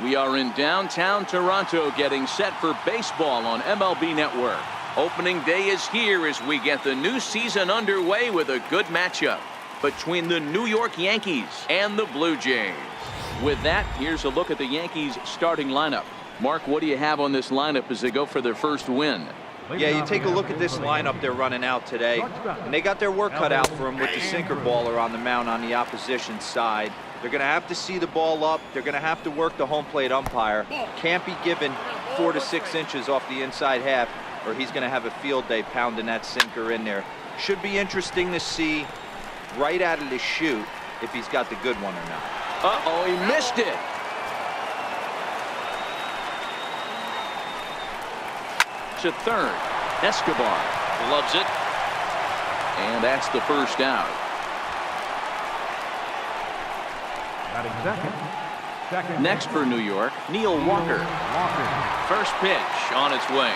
We are in downtown Toronto getting set for baseball on MLB Network. Opening day is here as we get the new season underway with a good matchup between the New York Yankees and the Blue Jays. With that, here's a look at the Yankees starting lineup. Mark, what do you have on this lineup as they go for their first win? Yeah, you take a look at this lineup they're running out today, and they got their work cut out for them with the sinker baller on the mound on the opposition side. They're going to have to see the ball up. They're going to have to work the home plate umpire. Can't be given 4 to 6 inches off the inside half, or he's going to have a field day pounding that sinker in there. Should be interesting to see right out of the chute if he's got the good one or not. Uh-oh, he missed it. To third, Escobar loves it, and that's the first out. Next for New York, Neil Walker. First pitch on its way.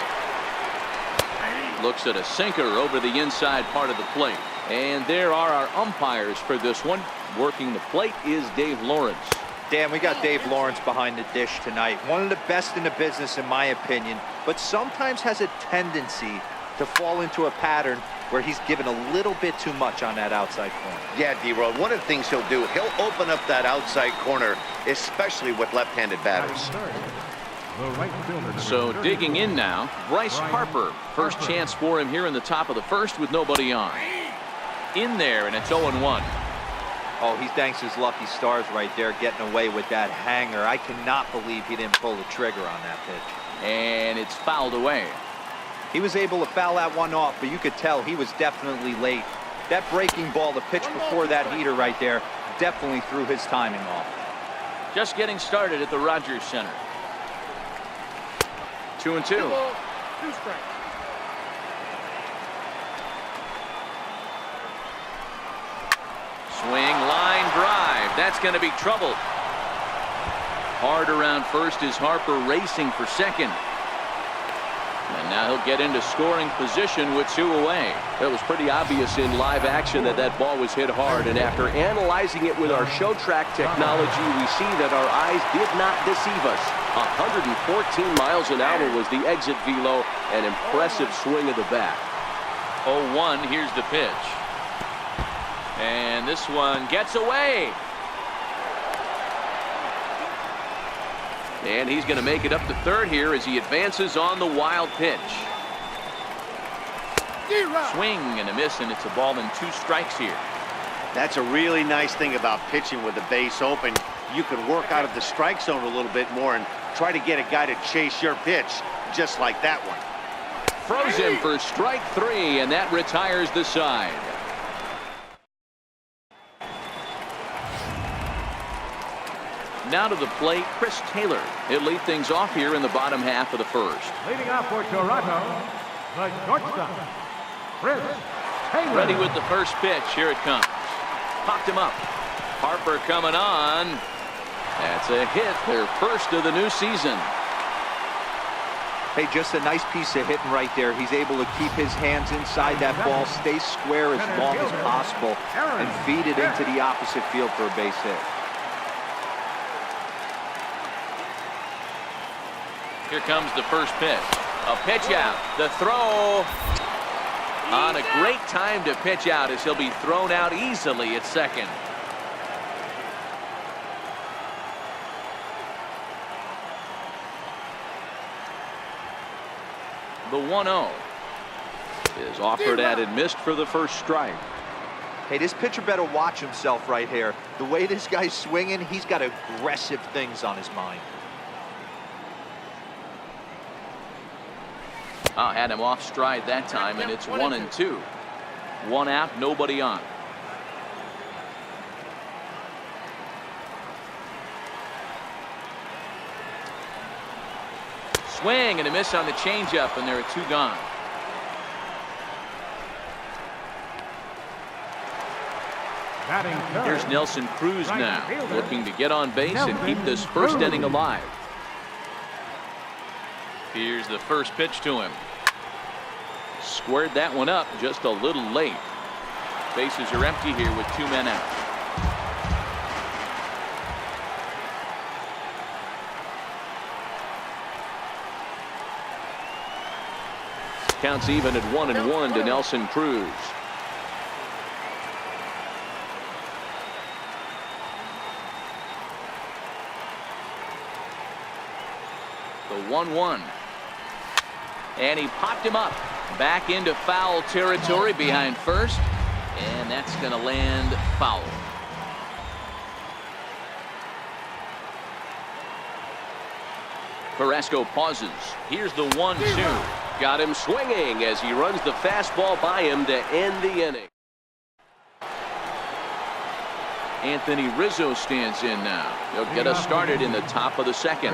Looks at a sinker over the inside part of the plate. And there are our umpires for this one. Working the plate is Dave Lawrence. Dan, we got Dave Lawrence behind the dish tonight. One of the best in the business, in my opinion, but sometimes has a tendency to fall into a pattern where he's given a little bit too much on that outside corner. Yeah, D-Roll, one of the things he'll do, he'll open up that outside corner, especially with left-handed batters. So digging in now, Bryce Harper. First chance for him here in the top of the first with nobody on. In there, and it's 0-1. Oh, he thanks his lucky stars right there, getting away with that hanger. I cannot believe he didn't pull the trigger on that pitch. And it's fouled away. He was able to foul that one off, but you could tell he was definitely late. That breaking ball, the pitch before that heater right there, definitely threw his timing off. Just getting started at the Rogers Center. 2-2. 2 strikes. Swing, line drive. That's going to be trouble. Hard around first is Harper racing for second. And now he'll get into scoring position with 2 away. It was pretty obvious in live action that that ball was hit hard. And after analyzing it with our show track technology, we see that our eyes did not deceive us. 114 miles an hour was the exit velo. An impressive swing of the bat. 0-1. Here's the pitch. And this one gets away. And he's going to make it up to third here as he advances on the wild pitch. Swing and a miss, and it's a ball and 2 strikes here. That's a really nice thing about pitching with the base open. You can work out of the strike zone a little bit more and try to get a guy to chase your pitch, just like that one. Throws him for strike 3, and that retires the side. Now to the plate, Chris Taylor. He'll lead things off here in the bottom half of the first. Leading off for Toronto, the shortstop, Chris Taylor. Ready with the first pitch. Here it comes. Popped him up. Harper coming on. That's a hit. Their first of the new season. Hey, just a nice piece of hitting right there. He's able to keep his hands inside that ball, stay square as long as possible, and feed it into the opposite field for a base hit. Here comes the first pitch. A pitch out. The throw. On a great time to pitch out as he'll be thrown out easily at second. The 1-0 is offered at and missed for the first strike. Hey, this pitcher better watch himself right here. The way this guy's swinging, he's got aggressive things on his mind. Had him off stride that time, and it's 1-2. 1 out, nobody on. Swing and a miss on the changeup, and there are 2 gone. Here's Nelson Cruz now, looking to get on base and keep this first inning alive. Here's the first pitch to him. Squared that one up just a little late. Bases are empty here with 2 men out. Counts even at 1-1 to Nelson Cruz. The 1-1. And he popped him up. Back into foul territory behind first. And that's going to land foul. Carrasco pauses. Here's the 1-2. Got him swinging as he runs the fastball by him to end the inning. Anthony Rizzo stands in now. He'll get us started in the top of the second.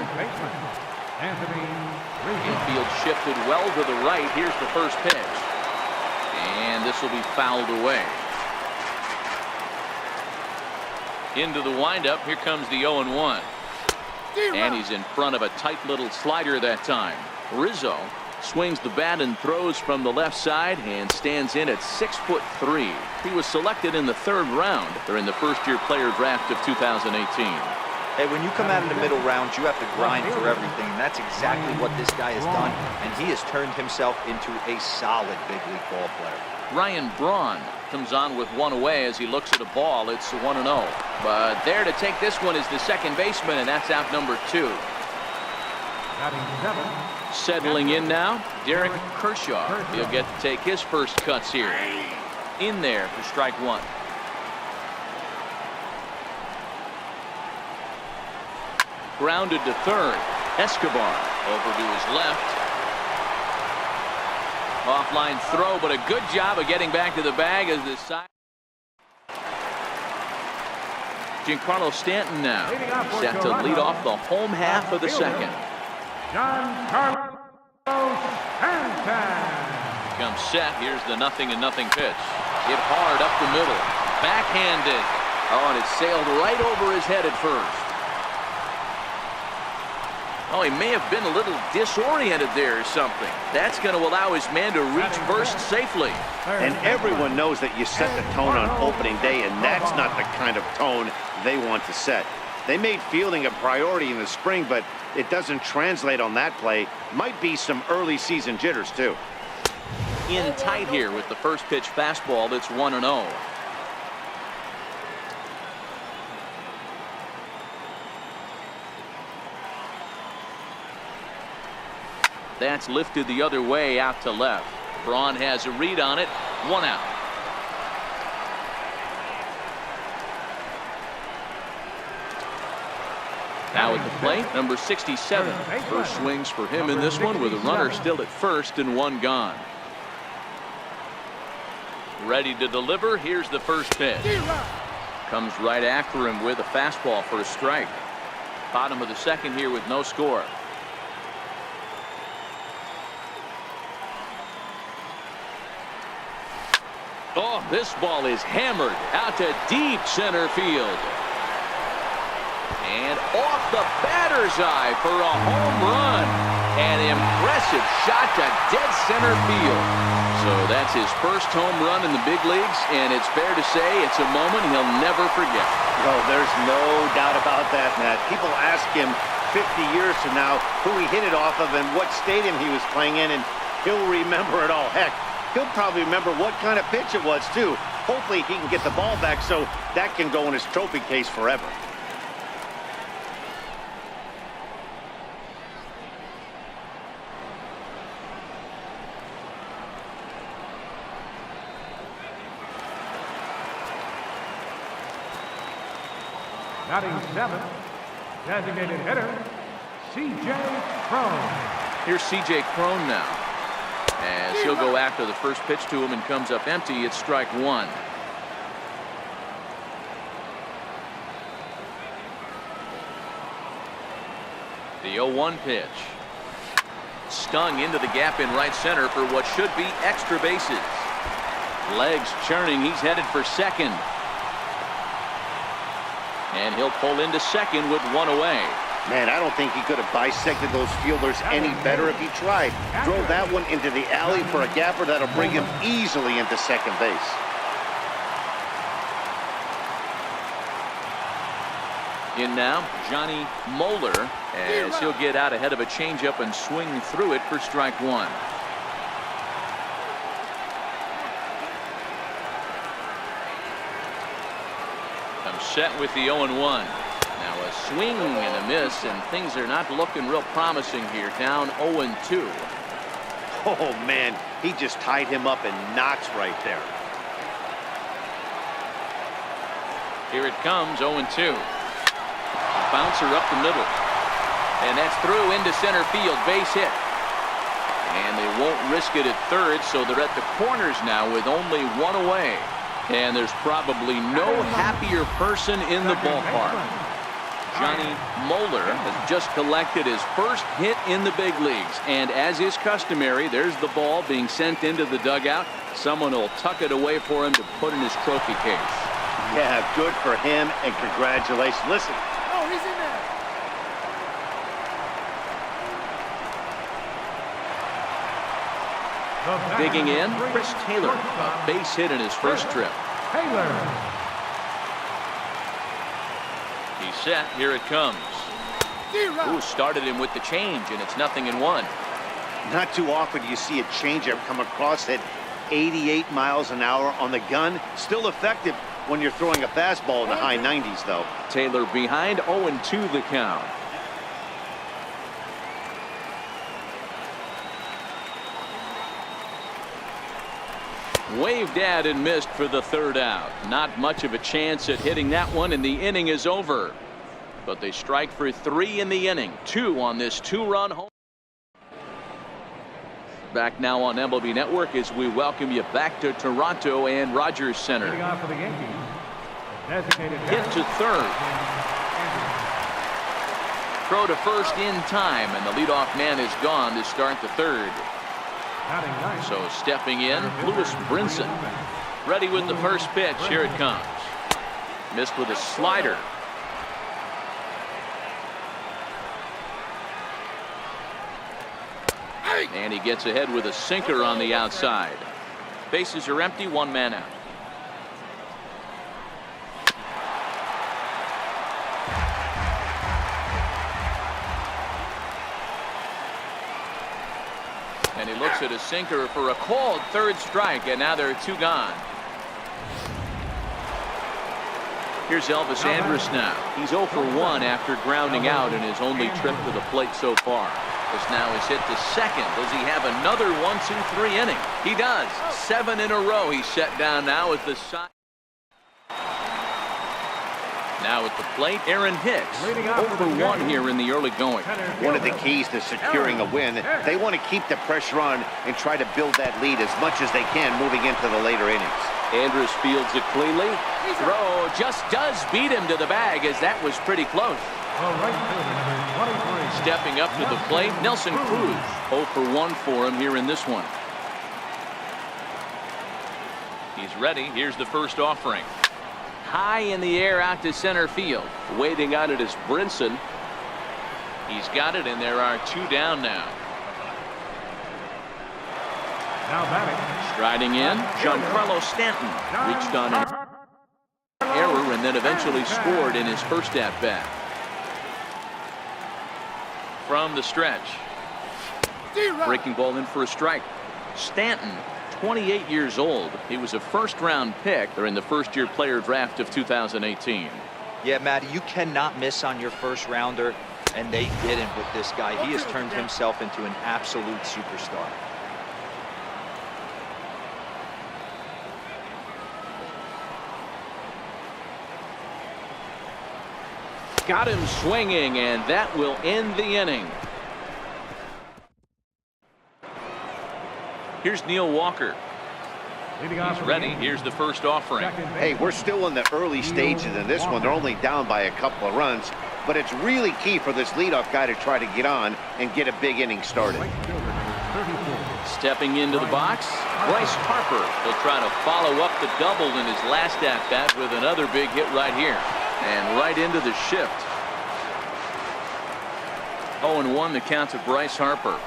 Infield shifted well to the right. Here's the first pitch. And this will be fouled away. Into the windup. Here comes the 0-1. And he's in front of a tight little slider that time. Rizzo swings the bat and throws from the left side and stands in at 6'3". He was selected in the 3rd round during the first-year player draft of 2018. Hey, when you come out in the middle rounds, you have to grind for everything, and that's exactly what this guy has done, and he has turned himself into a solid big league ball player. Ryan Braun comes on with one away as he looks at a ball. It's 1-0. But there to take this one is the second baseman, and that's out number 2. Settling in now, Derek Kershaw. He'll get to take his first cuts here. In there for strike 1. Grounded to third. Escobar over to his left. Offline throw, but a good job of getting back to the bag as the side. Giancarlo Stanton now set to lead off the home half of the second. Giancarlo Stanton. Comes set. Here's the 0-0 pitch. Hit hard up the middle. Backhanded. Oh, and it sailed right over his head at first. Oh, he may have been a little disoriented there or something. That's going to allow his man to reach first safely. And everyone knows that you set the tone on opening day, and that's not the kind of tone they want to set. They made fielding a priority in the spring, but it doesn't translate on that play. Might be some early season jitters, too. In tight here with the first pitch fastball. That's 1-0. That's lifted the other way out to left. Braun has a read on it. 1 out. Now at the plate, number 67. First swings for him in this one with a runner still at first and 1 gone. Ready to deliver. Here's the first pitch. Comes right after him with a fastball for a strike. Bottom of the second here with no score. Oh, this ball is hammered out to deep center field. And off the batter's eye for a home run. An impressive shot to dead center field. So that's his first home run in the big leagues, and it's fair to say it's a moment he'll never forget. Oh, there's no doubt about that, Matt. People ask him 50 years from now who he hit it off of and what stadium he was playing in, and he'll remember it all. Heck, he'll probably remember what kind of pitch it was, too. Hopefully he can get the ball back so that can go in his trophy case forever. Batting 7th, designated hitter, C.J. Cron. Here's C.J. Cron now, as he'll go after the first pitch to him and comes up empty. It's strike 1. The 0-1 pitch. Stung into the gap in right center for what should be extra bases. Legs churning. He's headed for second. And he'll pull into second with 1 away. Man, I don't think he could have bisected those fielders any better if he tried. Drove that one into the alley for a gapper that'll bring him easily into second base. In now, Johnny Moeller, as he'll get out ahead of a changeup and swing through it for strike 1. set with the 0-1. Now a swing and a miss, and things are not looking real promising here. Down 0-2. Oh, man, he just tied him up in knots right there. Here it comes, 0-2. Bouncer up the middle. And that's through into center field, base hit. And they won't risk it at third, so they're at the corners now with only one away. And there's probably no happier person in the ballpark. Johnny Moeller has just collected his first hit in the big leagues. And as is customary, there's the ball being sent into the dugout. Someone will tuck it away for him to put in his trophy case. Yeah, good for him, and congratulations. Listen. Oh, he's in there. Digging in, Chris Taylor, a base hit in his first trip. Taylor. He's set. Here it comes. Ooh, started him with the change, and it's 0-1. Not too often do you see a changeup come across at 88 miles an hour on the gun. Still effective when you're throwing a fastball in the high 90s, though. Taylor behind, 0-2 the count. Waved at and missed for the third out. Not much of a chance at hitting that one, and the inning is over. But they strike for 3 in the inning. 2 on this 2-run home. Back now on MLB Network as we welcome you back to Toronto and Rogers Center. Leading off for the Yankees. Designated Hit to third. Throw to first in time, and the leadoff man is gone to start the third. So stepping in, Lewis Brinson. Ready with the first pitch. Here it comes. Missed with a slider. And he gets ahead with a sinker on the outside. Bases are empty, 1 man out. And he looks at a sinker for a called third strike, and now there are 2 gone. Here's Elvis Andrus now. He's 0 for 1 after grounding out in his only trip to the plate so far. This now is hit to second. Does he have another 1-2-3 inning? He does. 7 in a row. He's set down now as the side. Now at the plate, Aaron Hicks. 0 for 1 here in the early going. One of the keys to securing a win, they want to keep the pressure on and try to build that lead as much as they can moving into the later innings. Andrus fields it cleanly. Throw just does beat him to the bag, as that was pretty close. Stepping up to the plate, Nelson Cruz. 0 for 1 for him here in this one. He's ready. Here's the first offering. High in the air out to center field. Waiting on it is Brinson. He's got it, and there are 2 down now. Now batting. Striding in, Giancarlo Stanton reached on an error and then eventually scored in his first at-bat. From the stretch. Breaking ball in for a strike. Stanton, 28 years old. He was a first-round pick during the first-year player draft of 2018. Yeah, Matty, you cannot miss on your first rounder, and they didn't with this guy. He has turned himself into an absolute superstar. Got him swinging, and that will end the inning. Here's Neil Walker. He's ready. Here's the first offering. Hey, we're still in the early stages in this one. They're only down by a couple of runs, but it's really key for this leadoff guy to try to get on and get a big inning started. Stepping into the box, Bryce Harper. He'll try to follow up the double in his last at-bat with another big hit right here. And right into the shift. 0-1 the count to Bryce Harper.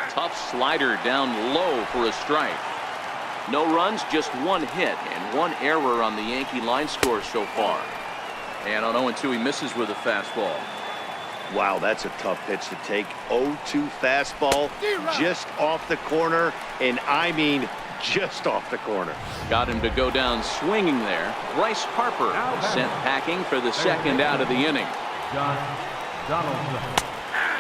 Tough slider down low for a strike. No runs, just 1 hit and 1 error on the Yankee line score so far. And on 0-2 he misses with a fastball. Wow, that's a tough pitch to take. 0-2 fastball just off the corner, and I mean just off the corner. Got him to go down swinging there. Bryce Harper sent packing for the second out of the inning. Donaldson.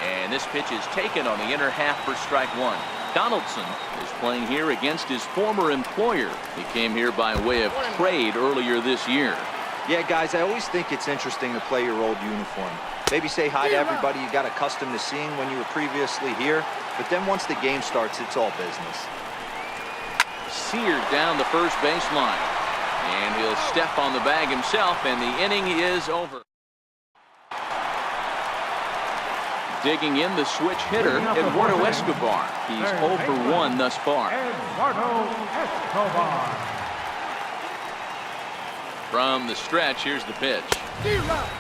And this pitch is taken on the inner half for strike one. Donaldson is playing here against his former employer. He came here by way of trade earlier this year. Yeah, guys, I always think it's interesting to play your old uniform. Maybe say hi to everybody you got accustomed to seeing when you were previously here. But then once the game starts, it's all business. Seared down the first baseline. And he'll step on the bag himself, and the inning is over. Digging in the switch hitter, Eduardo Escobar. He's 0 for 1 thus far. Eduardo Escobar. From the stretch, here's the pitch.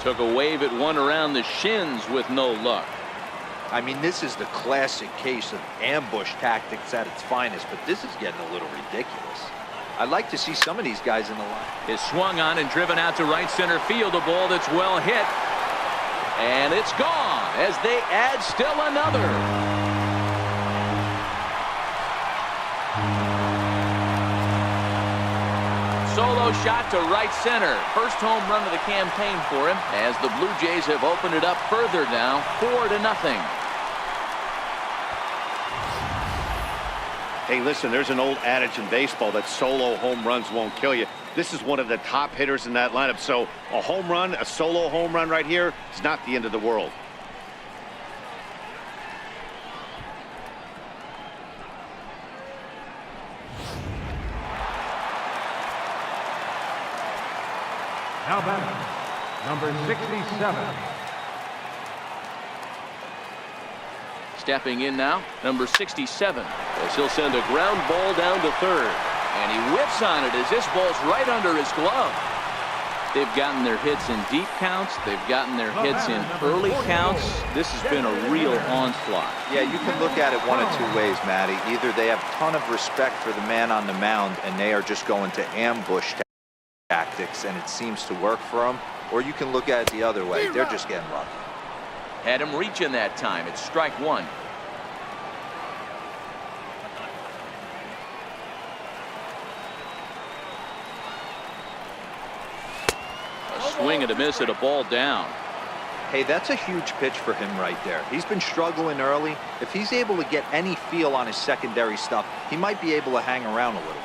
Took a wave at one around the shins with no luck. I mean, this is the classic case of ambush tactics at its finest, but this is getting a little ridiculous. I'd like to see some of these guys in the line. Is swung on and driven out to right center field. A ball that's well hit. And it's gone as they add still another. Solo shot to right center. First home run of the campaign for him as the Blue Jays have opened it up further now, 4-0. Hey, listen, there's an old adage in baseball that solo home runs won't kill you. This is one of the top hitters in that lineup, so a home run, a solo home run right here is not the end of the world. Now batting, number 67. Stepping in now, number 67, as he'll send a ground ball down to third. And he whips on it as this ball's right under his glove. They've gotten their hits in deep counts. They've gotten their hits in early counts. This has been a real onslaught. Yeah, you can look at it one of two ways, Matty. Either they have a ton of respect for the man on the mound and they are just going to ambush tactics and it seems to work for them, or you can look at it the other way. They're just getting lucky. Had him reaching that time. It's strike one. A swing and a miss at a ball down. Hey, that's a huge pitch for him right there. He's been struggling early. If he's able to get any feel on his secondary stuff, he might be able to hang around a little bit.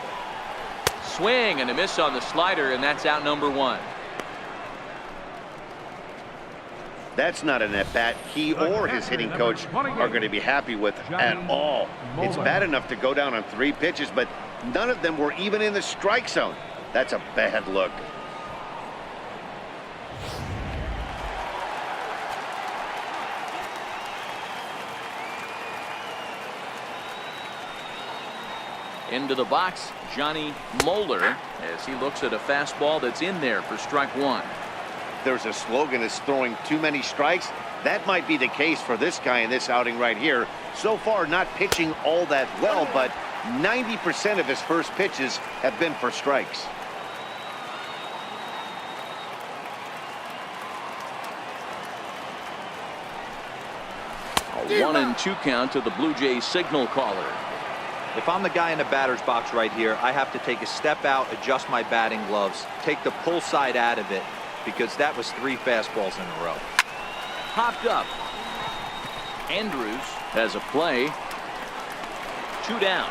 Swing and a miss on the slider, and that's out number one. That's not an at-bat he or his hitting coach are going to be happy with at all. It's bad enough to go down on 3 pitches, but none of them were even in the strike zone. That's a bad look. Into the box, Johnny Moeller, as he looks at a fastball that's in there for strike one. There's a slogan that's throwing too many strikes. That might be the case for this guy in this outing right here. So far, not pitching all that well, but 90% of his first pitches have been for strikes. A 1-2 count to the Blue Jays signal caller. If I'm the guy in the batter's box right here, I have to take a step out, adjust my batting gloves, take the pull side out of it, because that was 3 fastballs in a row. Popped up. Andrews has a play. 2 down.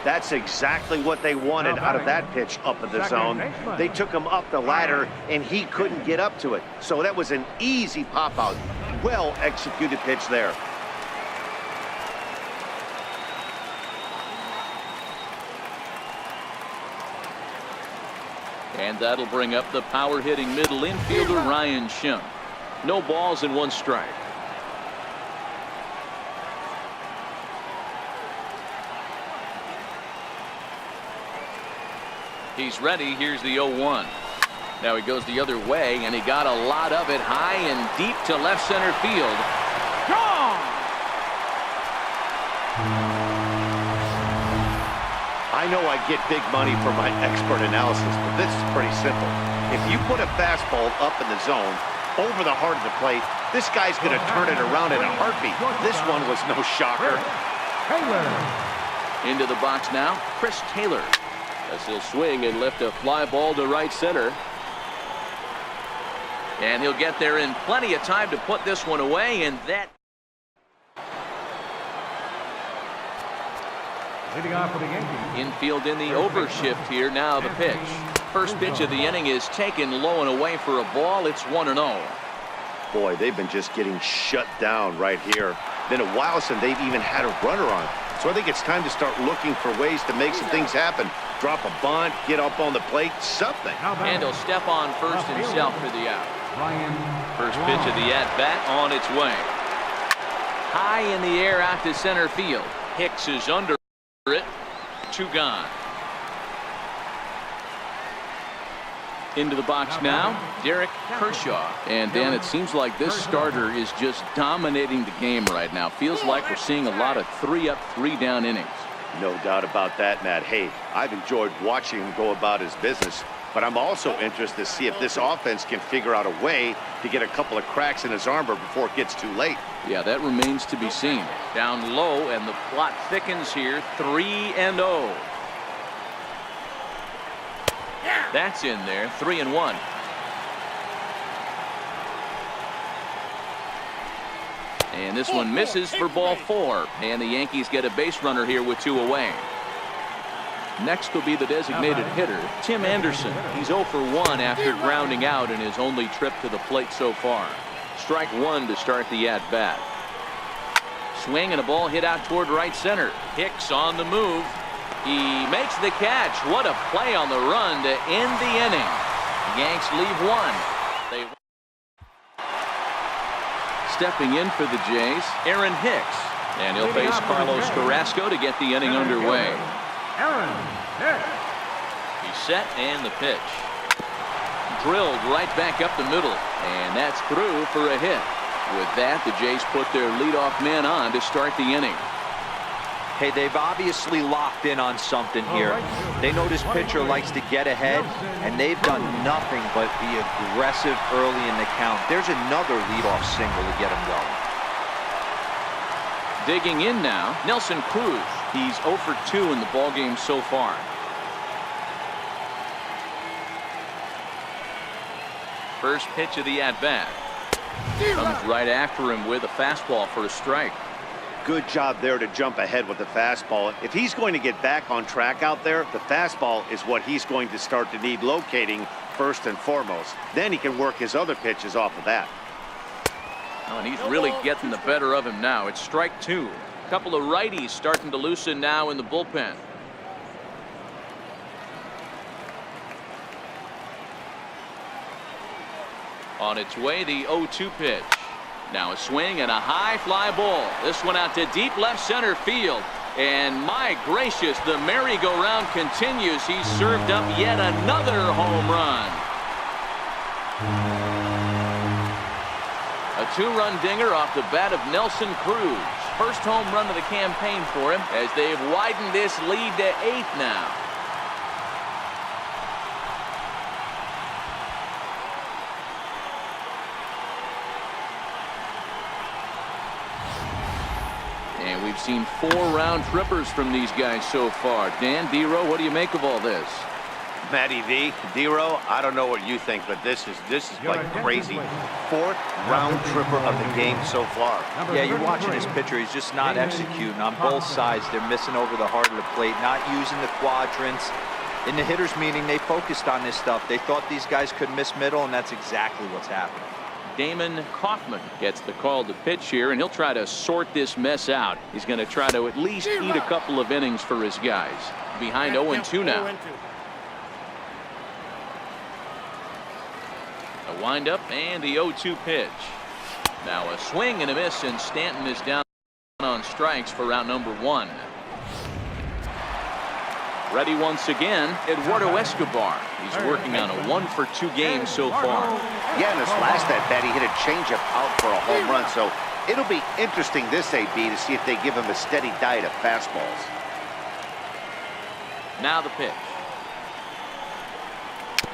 That's exactly what they wanted out of that pitch up in the zone. They took him up the ladder, and he couldn't get up to it. So that was an easy pop-out. Well-executed pitch there. And that'll bring up the power-hitting middle infielder, Ryan Schimm. No balls and 1 strike. He's ready. Here's the 0-1. Now he goes the other way, and he got a lot of it high and deep to left center field. Gone! I know I get big money for my expert analysis, but this is pretty simple. If you put a fastball up in the zone, over the heart of the plate, this guy's going to turn it around in a heartbeat. This one was no shocker. Into the box now, Chris Taylor. As he'll swing and lift a fly ball to right center. And he'll get there in plenty of time to put this one away, and that. Leading off for the Yankees. Infield in the overshift here. Now the pitch. First pitch of the inning is taken low and away for a ball. It's 1-0. Boy, they've been just getting shut down right here. Been a while since they've even had a runner on. So I think it's time to start looking for ways to make some things happen. Drop a bunt, get up on the plate, something. And he'll step on first himself for the out. First pitch of the at-bat on its way. High in the air out to center field. Hicks is under it. 2 gone. Into the box now, Derek Kershaw. And Dan, it seems like this starter is just dominating the game right now. Feels like we're seeing a lot of 3-up, 3-down innings. No doubt about that, Matt. Hey, I've enjoyed watching him go about his business, but I'm also interested to see if this offense can figure out a way to get a couple of cracks in his armor before it gets too late. Yeah, that remains to be seen. Down low, and the plot thickens here. 3-0. That's in there. 3-1. And this one misses for ball 4. And the Yankees get a base runner here with 2 away. Next will be the designated hitter, Tim Anderson. He's 0 for 1 after grounding out in his only trip to the plate so far. Strike 1 to start the at-bat. Swing and a ball hit out toward right center. Hicks on the move. He makes the catch. What a play on the run to end the inning. Yanks leave 1. Stepping in for the Jays, Aaron Hicks. And he'll face Carlos Carrasco to get the inning underway. Aaron Hicks. He's set, and the pitch. Drilled right back up the middle. And that's through for a hit. With that, the Jays put their leadoff man on to start the inning. Hey, they've obviously locked in on something here. They know this pitcher likes to get ahead, and they've done nothing but be aggressive early in the count. There's another leadoff single to get him going. Digging in now, Nelson Cruz. He's 0 for 2 in the ballgame so far. First pitch of the at-bat. Comes right after him with a fastball for a strike. Good job there to jump ahead with the fastball. If he's going to get back on track out there, the fastball is what he's going to start to need locating first and foremost. Then he can work his other pitches off of that. Oh, and he's really getting the better of him now. It's strike 2. A couple of righties starting to loosen now in the bullpen. On its way, the 0-2 pitch. Now a swing and a high fly ball. This one out to deep left center field. And my gracious, the merry-go-round continues. He's served up yet another home run. A 2-run dinger off the bat of Nelson Cruz. First home run of the campaign for him as they've widened this lead to 8 now. And we've seen 4 round trippers from these guys so far. Dan, D-Row, what do you make of all this? Matty V, D-Row, I don't know what you think, but this is like crazy. 4th round tripper of the game so far. Yeah, you're watching this pitcher. He's just not executing on both sides. They're missing over the heart of the plate, not using the quadrants. In the hitters meeting, they focused on this stuff. They thought these guys could miss middle, and that's exactly what's happening. Damon Kaufman gets the call to pitch here, and he'll try to sort this mess out. He's going to try to at least eat a couple of innings for his guys. Behind 0-2 now. A windup and the 0-2 pitch. Now a swing and a miss, and Stanton is down on strikes for round number 1. Ready once again, Eduardo Escobar. He's working on a 1-for-2 game so far. Yeah, in this last at-bat, he hit a changeup out for a home run, so it'll be interesting this AB to see if they give him a steady diet of fastballs. Now the pitch.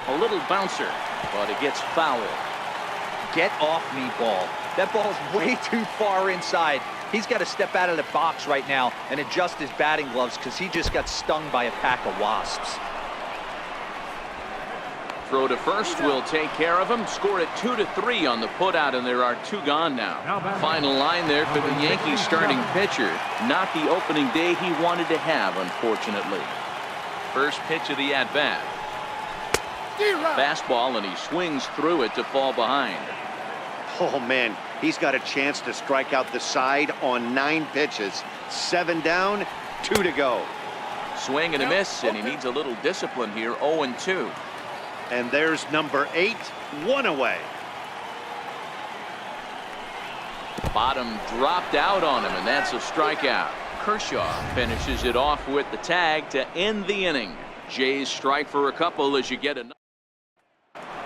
A little bouncer, but it gets foul. Get off me, ball. That ball's way too far inside. He's got to step out of the box right now and adjust his batting gloves because he just got stung by a pack of wasps. Throw to first will take care of him. Score it 2-3 on the putout, and there are 2 gone now. Final line there for the Yankees starting pitcher. Not the opening day he wanted to have, unfortunately. First pitch of the at-bat. Fastball, and he swings through it to fall behind. Oh, man, he's got a chance to strike out the side on 9 pitches. 7 down, 2 to go. Swing and a miss, and he needs a little discipline here. 0-2. And there's number 8, 1 away. Bottom dropped out on him, and that's a strikeout. Kershaw finishes it off with the tag to end the inning. Jays strike for a couple as you get another.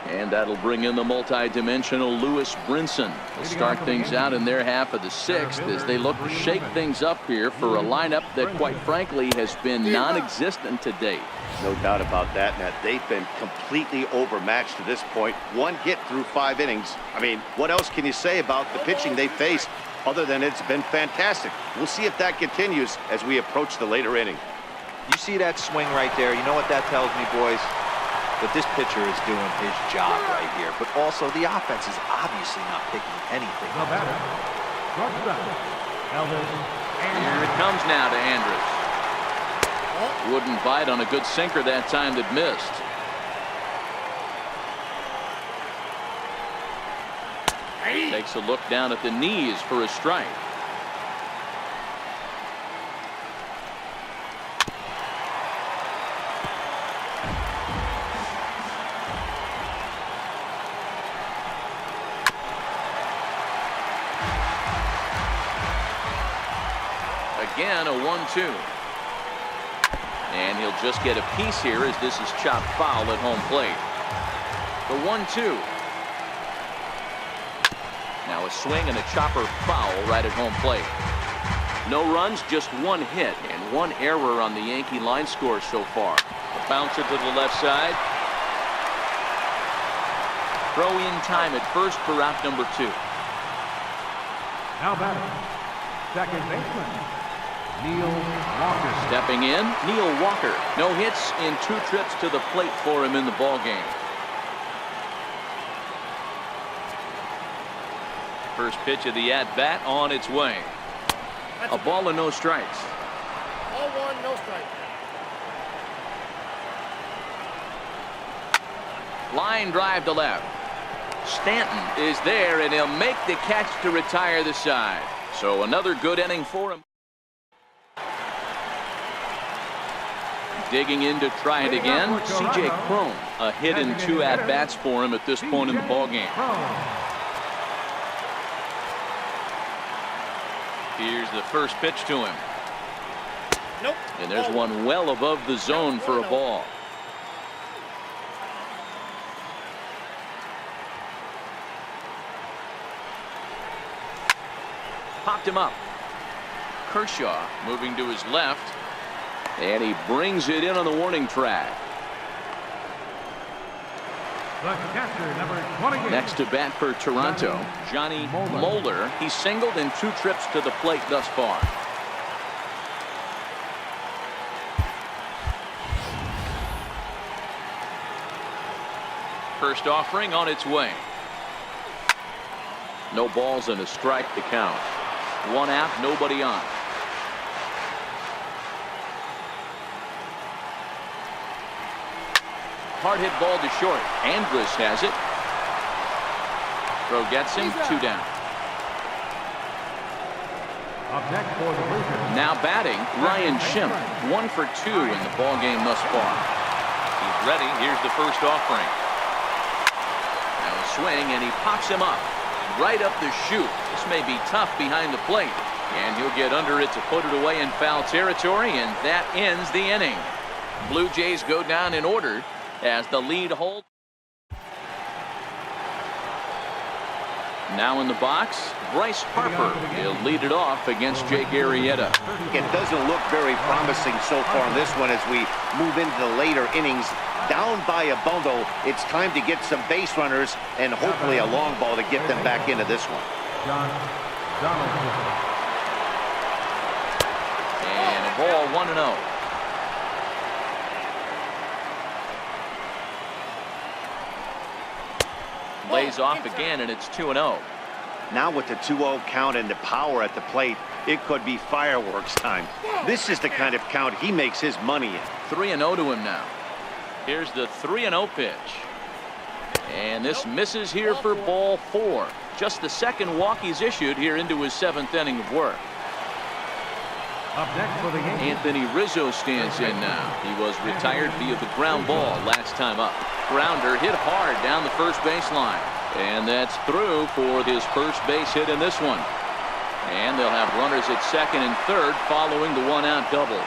And that'll bring in the multi-dimensional Lewis Brinson. They'll start things out in their half of the 6th as they look to shake things up here for a lineup that, quite frankly, has been non-existent to date. No doubt about that, Matt. They've been completely overmatched to this point. 1 hit through 5 innings. I mean, what else can you say about the pitching they faced other than it's been fantastic? We'll see if that continues as we approach the later inning. You see that swing right there? You know what that tells me, boys? That this pitcher is doing his job right here. But also, the offense is obviously not picking anything. The batter, shortstop, Elvis Here it comes now to Andrus. Wouldn't bite on a good sinker that time that missed. Takes a look down at the knees for a strike. Again, a 1-2. And he'll just get a piece here as this is chopped foul at home plate. The 1-2. Now a swing and a chopper foul right at home plate. No runs, just 1 hit and 1 error on the Yankee line score so far. A bouncer to the left side. Throw in time at first for out number 2. Now batting, second baseman, Neil Walker. Stepping in, Neil Walker. No hits in 2 trips to the plate for him in the ballgame. First pitch of the at-bat on its way. A ball and no strikes. Ball 1, no strike. Line drive to left. Stanton is there, and he'll make the catch to retire the side. So another good inning for him. Digging in to try it again, C.J. Cron. A hit in 2 at-bats for him at this point in the ballgame. Here's the first pitch to him. Nope. And there's one well above the zone for a ball. Popped him up. Kershaw moving to his left. And he brings it in on the warning track. The catcher, number 28. Next to bat for Toronto, Johnny Moeller. He's singled in 2 trips to the plate thus far. First offering on its way. No balls and a strike to count. 1 out, nobody on. Hard hit ball to short. Andrus has it. Throw gets him. 2 down. Up next for the Bluejays. Now batting, Ryan Schimpf. 1 for 2 in the ball game thus far. He's ready. Here's the first offering. Now a swing, and he pops him up. Right up the chute. This may be tough behind the plate. And he'll get under it to put it away in foul territory, and that ends the inning. Blue Jays go down in order as the lead holds. Now in the box, Bryce Harper. He'll lead it off against Jake Arrieta. It doesn't look very promising so far in this one as we move into the later innings. Down by a bundle, it's time to get some base runners and hopefully a long ball to get them back into this one. John Donaldson. ball 1-0. Lays off again, and it's 2-0. Now with the 2-0 count and the power at the plate, it could be fireworks time. This is the kind of count he makes his money in. 3-0 to him now. Here's the 3-0 pitch. And this misses here for ball 4. Just the second walk he's issued here into his 7th inning of work. Up next for the Yankees. Anthony Rizzo stands in now. He was retired via the ground ball last time up. Grounder hit hard down the first baseline. And that's through for his first base hit in this one. And they'll have runners at second and third following the 1-out double.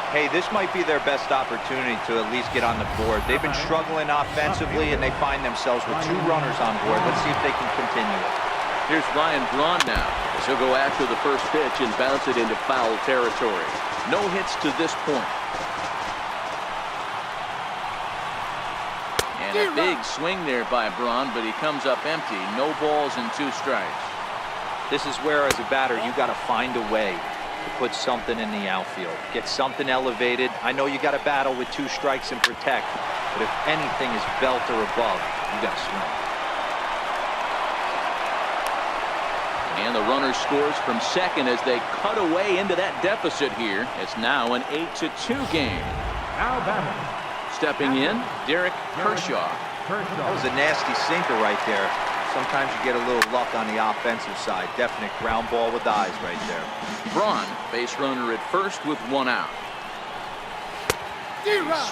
Hey, this might be their best opportunity to at least get on the board. They've been struggling offensively, and they find themselves with 2 runners on board. Let's see if they can continue it. Here's Ryan Braun now, as he'll go after the first pitch and bounce it into foul territory. No hits to this point. And a big swing there by Braun, but he comes up empty. No balls and 2 strikes. This is where, as a batter, you got to find a way to put something in the outfield. Get something elevated. I know you got to battle with 2 strikes and protect, but if anything is belt or above, you got to swing. And the runner scores from second as they cut away into that deficit here. It's now an 8-2 game. Now batting. Stepping in, Derek Kershaw. That was a nasty sinker right there. Sometimes you get a little luck on the offensive side. Definite ground ball with eyes right there. Braun, base runner at first with 1 out.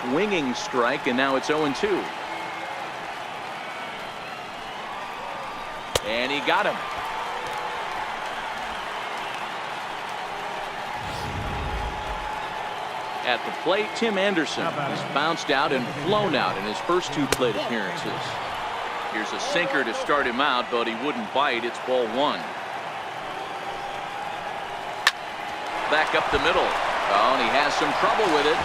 Swinging strike, and now it's 0-2. And he got him. At the plate, Tim Anderson has bounced out and flown out in his first 2 plate appearances. Here's a sinker to start him out, but he wouldn't bite. It's ball 1. Back up the middle. Oh, and he has some trouble with it.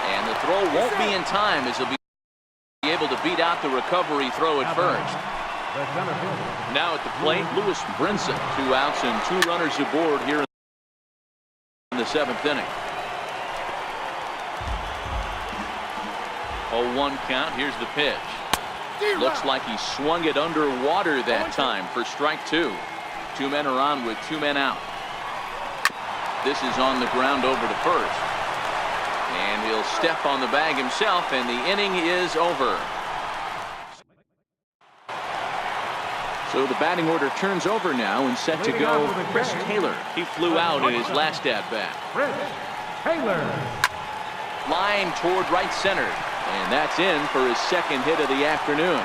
And the throw won't be in time as he'll be able to beat out the recovery throw at first. Now at the plate, Lewis Brinson. 2 outs and 2 runners aboard here in the 7th inning. 0-1 count. Here's the pitch. Looks like he swung it underwater that time for strike 2. 2 men are on with 2 men out. This is on the ground over to first. And he'll step on the bag himself, and the inning is over. So the batting order turns over now, and set to go Chris Taylor. He flew out in his last at-bat. Chris Taylor. Line toward right center. And that's in for his 2nd hit of the afternoon.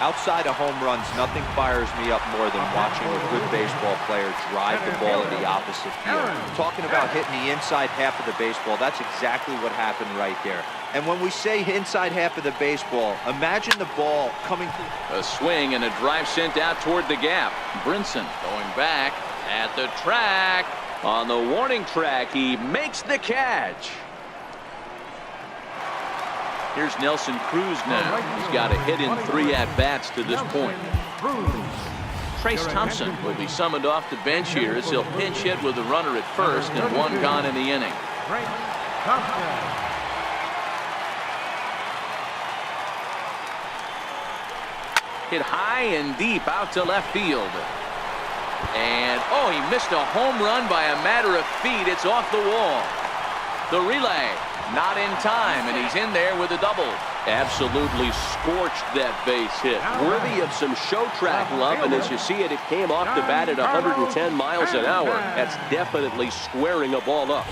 Outside of home runs, nothing fires me up more than watching a good baseball player drive the ball in the opposite field. Talking about hitting the inside half of the baseball, that's exactly what happened right there. And when we say inside half of the baseball, imagine the ball coming through. A swing and a drive sent out toward the gap. Brinson going back at the track. On the warning track, he makes the catch. Here's Nelson Cruz now. He's got a hit in 3 at-bats to this point. Trace Thompson will be summoned off the bench here as he'll pinch hit with the runner at first and 1 gone in the inning. Hit high and deep out to left field. And, oh, he missed a home run by a matter of feet. It's off the wall. The relay, not in time, and he's in there with a double. Absolutely scorched that base hit. Worthy of some show track love, and as you see it, it came off the bat at 110 miles an hour. That's definitely squaring a ball up.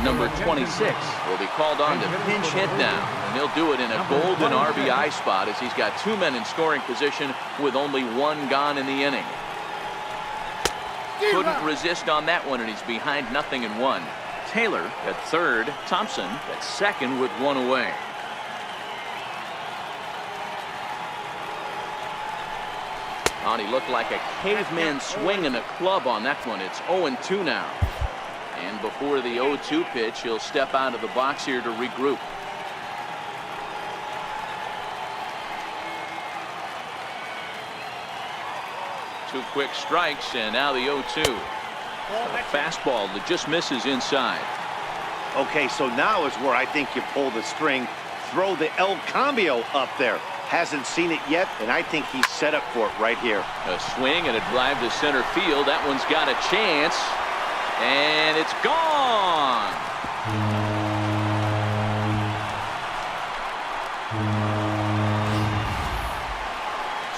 Number 26 will be called on to pinch hit now, and he'll do it in a golden RBI spot as he's got 2 men in scoring position with only 1 gone in the inning. Couldn't resist on that one, and he's behind 0-1. Taylor at third, Thompson at second with 1 away. Oh, he looked like a caveman swinging a club on that one. It's 0-2 now. And before the 0-2 pitch, he'll step out of the box here to regroup. 2 quick strikes, and now the 0-2. Fastball that just misses inside. Okay, so now is where I think you pull the string. Throw the El Cambio up there. Hasn't seen it yet, and I think he's set up for it right here. A swing and a drive to center field. That one's got a chance, and it's gone.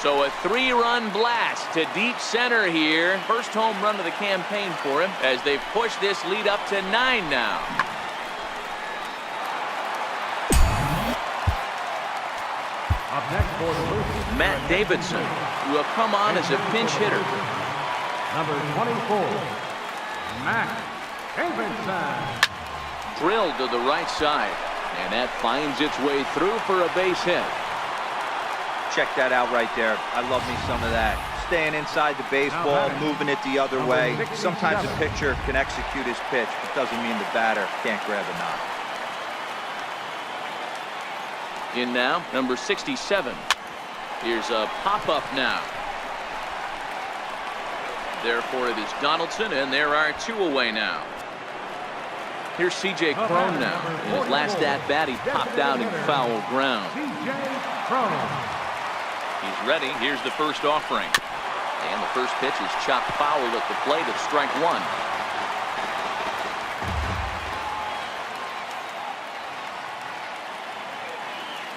So a 3-run blast to deep center here. First home run of the campaign for him as they've pushed this lead up to 9 now. Up next for the Bluejays, Matt Davidson, who will come on as a pinch hitter. number 24, Matt Davidson. Drilled to the right side, and that finds its way through for a base hit. Check that out right there. I love me some of that. Staying inside the baseball, moving it the other way. Sometimes a pitcher can execute his pitch, but doesn't mean the batter can't grab a knock. In now, number 67. Here's a pop-up now. Therefore, it is Donaldson, and there are 2 away now. Here's C.J. Cron now. In his last at-bat, he popped out in foul ground. C.J. Cron. He's ready. Here's the first offering. And the first pitch is chopped foul at the plate at strike 1.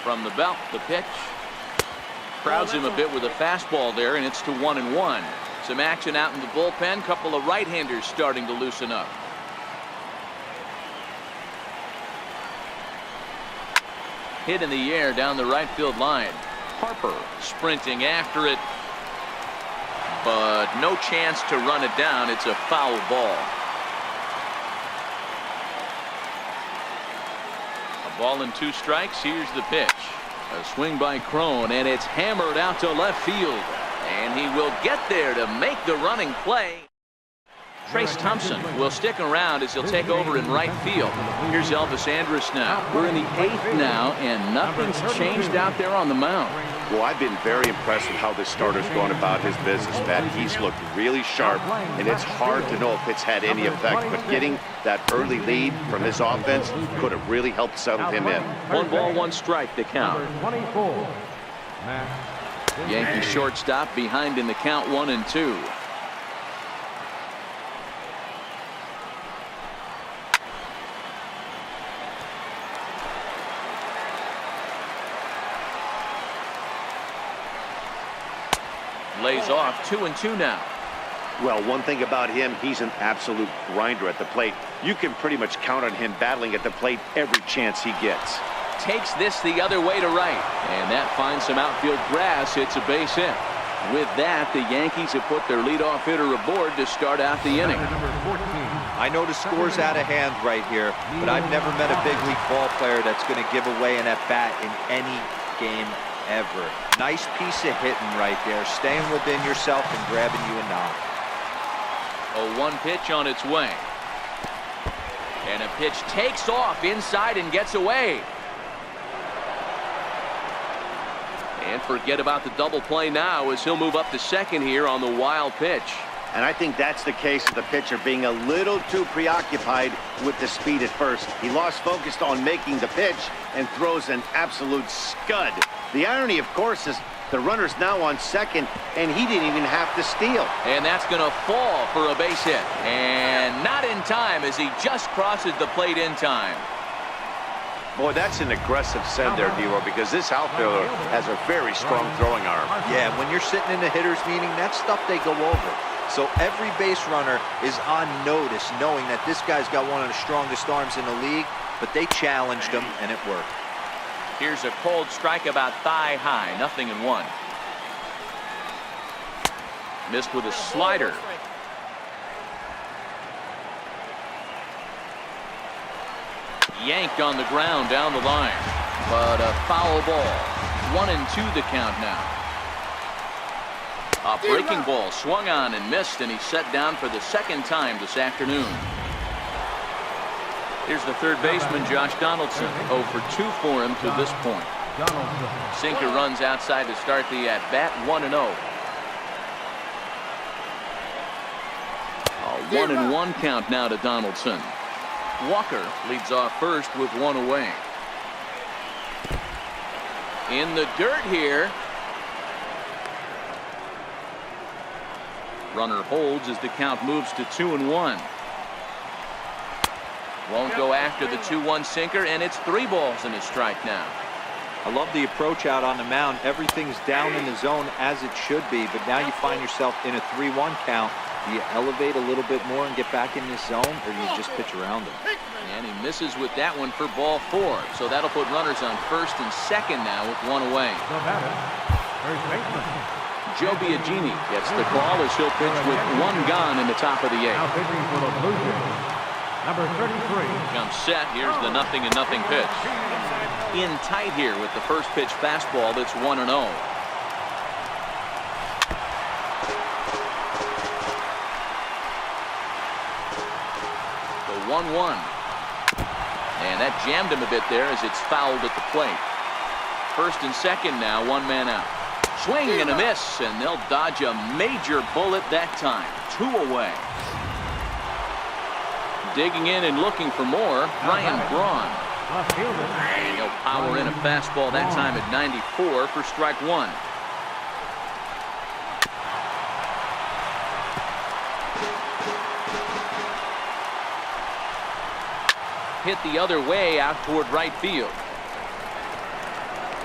From the belt, the pitch. Crowds him a bit with a fastball there, and it's to 1-1. Some action out in the bullpen. Couple of right-handers starting to loosen up. Hit in the air down the right field line. Harper sprinting after it, but no chance to run it down. It's a foul ball. A ball and 2 strikes. Here's the pitch. A swing by Cron, and it's hammered out to left field, and he will get there to make the running play. Trace Thompson will stick around as he'll take over in right field. Here's Elvis Andrus now. We're in the 8th now, and nothing's changed out there on the mound. Well, I've been very impressed with how this starter's gone about his business, Matt. He's looked really sharp, and it's hard to know if it's had any effect, but getting that early lead from his offense could have really helped settle him in. 1 ball, 1 strike to count. Number 24, Matt Yankee shortstop behind in the count 1-2. Lays off. 2-2 now. Well, one thing about him, he's an absolute grinder at the plate. You can pretty much count on him battling at the plate every chance he gets. Takes this the other way to right, and that finds some outfield grass. It's a base hit. With that, the Yankees have put their leadoff hitter aboard to start out the inning. number 14. I know the score's out of hand right here, but I've never met a big league ball player that's going to give away an at-bat in any game ever. Nice piece of hitting right there, staying within yourself and grabbing you a knock. A 1 pitch on its way. And a pitch takes off inside and gets away. And forget about the double play now as he'll move up to second here on the wild pitch. And I think that's the case of the pitcher being a little too preoccupied with the speed at first. He lost focus on making the pitch and throws an absolute scud. The irony, of course, is the runner's now on second, and he didn't even have to steal. And that's going to fall for a base hit. And not in time as he just crosses the plate in time. Boy, that's an aggressive send there, D-Roy, because this outfielder has a very strong throwing arm. Yeah, when you're sitting in the hitter's meeting, that's stuff they go over. So every base runner is on notice, knowing that this guy's got one of the strongest arms in the league, but they challenged him, and it worked. Here's a cold strike about thigh high, 0-1. Missed with a slider. Yanked on the ground down the line, but a foul ball. 1-2 the count now. A breaking ball swung on and missed, and he's set down for the second time this afternoon. Here's the third baseman, Josh Donaldson. 0 for 2 for him to this point. Sinker runs outside to start the at-bat, 1-0. 1-1 count now to Donaldson. Walker leads off first with one away. In the dirt here. Runner holds as the count moves to 2-1. Won't go after the 2-1 sinker, and it's 3 balls and a strike now. I love the approach out on the mound. Everything's down in the zone as it should be, but now you find yourself in a 3-1 count. Do you elevate a little bit more and get back in this zone, or do you just pitch around him? And he misses with that one for ball 4. So that'll put runners on first and second now with one away. The batter, first baseman. Joe Biagini gets the call as he'll pitch with one gone in the top of the 8th. Now pitching for the Bluejays, number 33. Comes set. Here's the 0-0 pitch. In tight here with the first pitch fastball that's 1-0. The 1-1. And that jammed him a bit there as it's fouled at the plate. First and second now, one man out. Swing and a miss, and they'll dodge a major bullet that time. 2 away. Digging in and looking for more, Ryan Braun. Left fielder. And he'll power in a fastball that time at 94 for strike 1. Hit the other way out toward right field.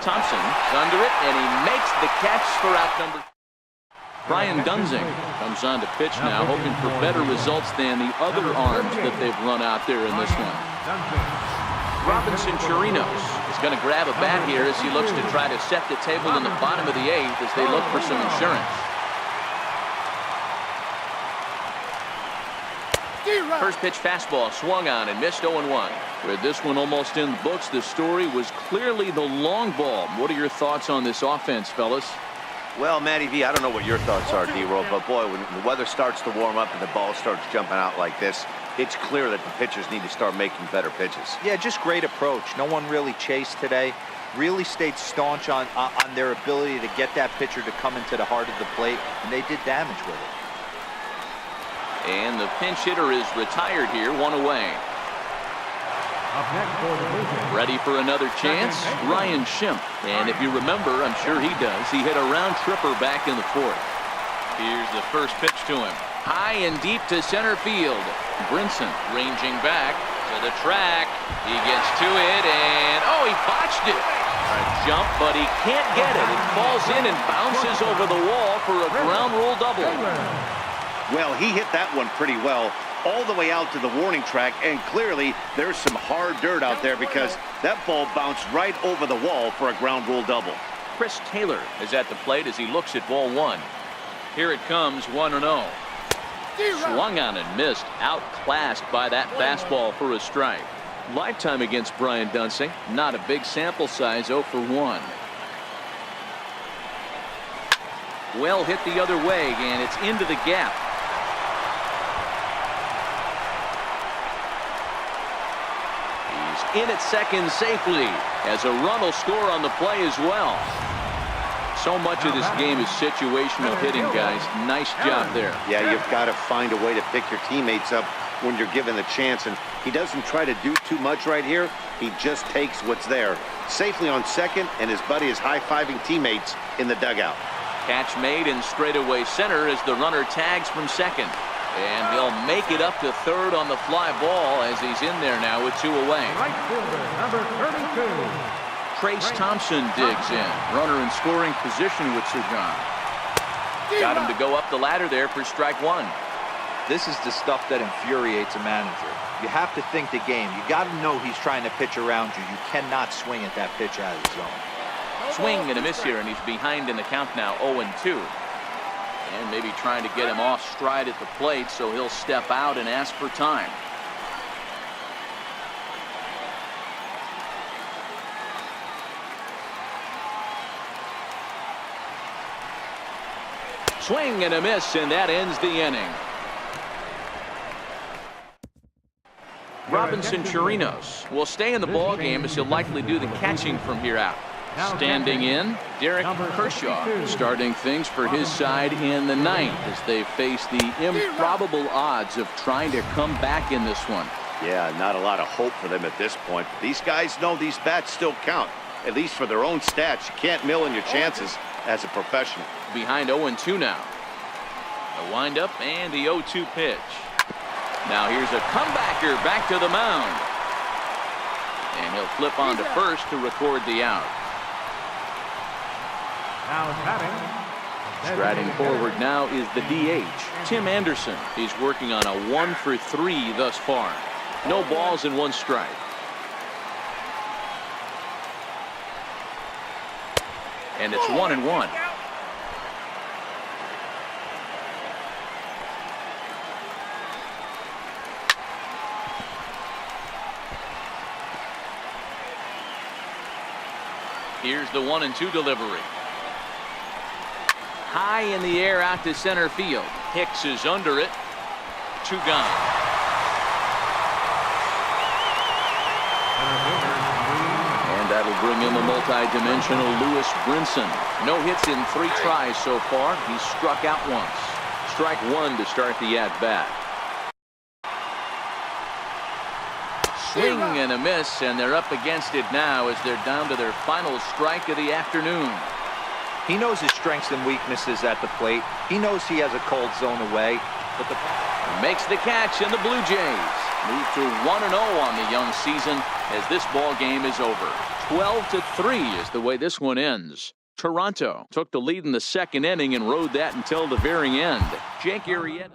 Thompson's under it, and he makes the catch for out number. Brian Dunzing comes on to pitch now, hoping for better results than the other arms that they've run out there in this one. Robinson Chirinos is going to grab a bat here as he looks to try to set the table in the bottom of the 8th as they look for some insurance. First pitch fastball swung on and missed 0-1. With this one almost in the books, the story was clearly the long ball. What are your thoughts on this offense, fellas? Well, Matty V, I don't know what your thoughts are, D-Roll, but boy, when the weather starts to warm up and the ball starts jumping out like this, it's clear that the pitchers need to start making better pitches. Yeah, just great approach. No one really chased today. Really stayed staunch on their ability to get that pitcher to come into the heart of the plate, and they did damage with it. And the pinch hitter is retired here, one away. Up next for the Bluejays. Ready for another chance? Ryan Schimpf. And if you remember, I'm sure he does, he hit a round tripper back in the 4th. Here's the first pitch to him. High and deep to center field. Brinson ranging back to the track. He gets to it, and oh, he botched it. A jump, but he can't get it. It falls in and bounces over the wall for a ground rule double. Well, he hit that one pretty well all the way out to the warning track, and clearly there's some hard dirt out there because that ball bounced right over the wall for a ground rule double. Chris Taylor is at the plate as he looks at ball 1. Here it comes, 1-0. Swung on and missed, outclassed by that fastball for a strike. Lifetime against Brian Dunsing, not a big sample size, 0 for 1. Well hit the other way, and it's into the gap. In at second safely as a run will score on the play as well. So much of this game is situational hitting, guys. Nice job there. Yeah, you've got to find a way to pick your teammates up when you're given the chance, and he doesn't try to do too much right here. He just takes what's there. Safely on second, and his buddy is high-fiving teammates in the dugout. Catch made in straightaway center as the runner tags from second. And he'll make it up to third on the fly ball as he's in there now with 2 away. Right fielder, number 32. Trace Thompson digs in. Runner in scoring position with 2 gone. Got him to go up the ladder there for strike 1. This is the stuff that infuriates a manager. You have to think the game. You got to know he's trying to pitch around you. You cannot swing at that pitch out of the zone. Swing and a miss here, and he's behind in the count now, 0-2. And maybe trying to get him off stride at the plate, so he'll step out and ask for time. Swing and a miss, and that ends the inning. Robinson Chirinos will stay in the ball game as he'll likely do the catching from here out. Standing in, Derek Kershaw starting things for his side in the ninth as they face the improbable odds of trying to come back in this one. Yeah, not a lot of hope for them at this point. These guys know these bats still count, at least for their own stats. You can't mill in your chances as a professional. Behind 0-2 now. The windup and the 0-2 pitch. Now here's a comebacker back to the mound. And he'll flip on to first to record the out. Now batting. Striding forward now is the DH, Tim Anderson. He's working on a 1-for-3 thus far. No balls and 1 strike. And it's 1-1. Here's the 1-2 delivery. High in the air out to center field. Hicks is under it. 2 gone. And that'll bring in the multi-dimensional Lewis Brinson. No hits in 3 tries so far. He's struck out once. Strike 1 to start the at-bat. Swing and a miss, and they're up against it now as they're down to their final strike of the afternoon. He knows his strengths and weaknesses at the plate. He knows he has a cold zone away. But makes the catch, and the Blue Jays move to 1-0 on the young season as this ball game is over. 12-3 is the way this one ends. Toronto took the lead in the 2nd inning and rode that until the very end. Jake Arrieta.